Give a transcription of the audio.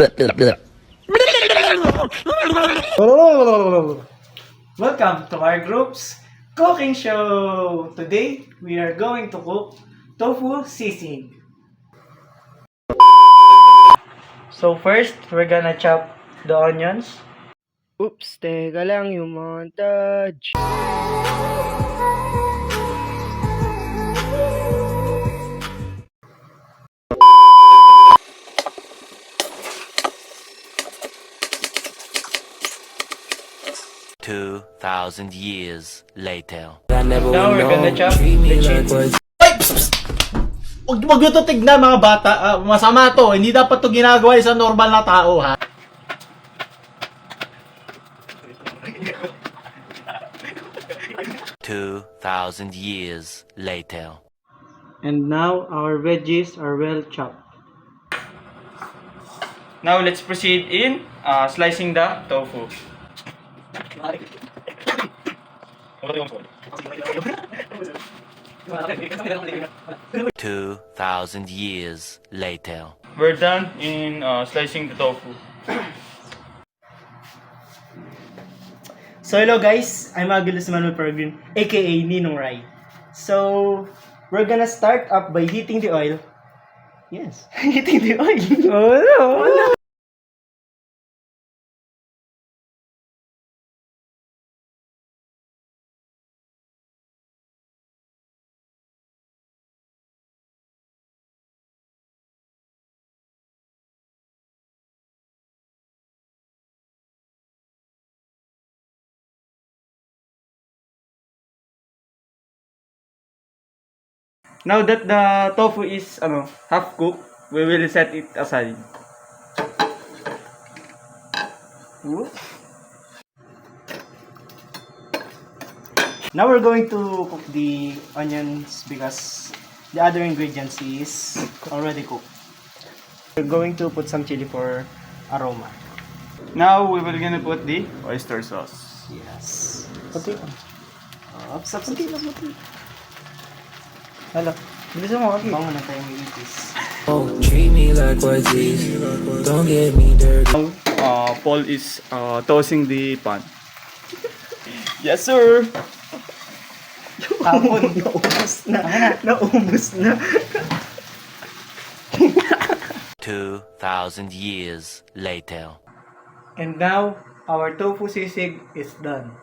Welcome to our group's cooking show. Today we are going to cook tofu sisig. So first, we're gonna chop the onions. Oops, teka lang yung montage. $2,000 later. Now we're gonna chop the cheese. Huwag nyo to tignan mga bata. Masama to. Hindi dapat to ginagawa sa normal na tao, ha? $2,000 later. And now our veggies are well chopped. Now let's proceed in slicing the tofu. $2,000 later. We're done in slicing the tofu. So hello guys, I'm Aguilas Manuel Peregrine, aka Ninong Rai. So we're gonna start up by heating the oil. Yes, heating the oil. Oh no! Now that the tofu is half cooked, we will set it aside. Now we're going to cook the onions because the other ingredients is already cooked. We're going to put some chili for aroma. Now we will gonna put the oyster sauce. Yes. Pati. Pati. Hala. Bilisan mo. Bango na tayo may itis. Treat me like what's easy. Don't get me dirty. Paul is tossing the pan. Yes, sir. Tapon. Naubos na. Naubos na. $2,000 later. And now, our tofu sisig is done.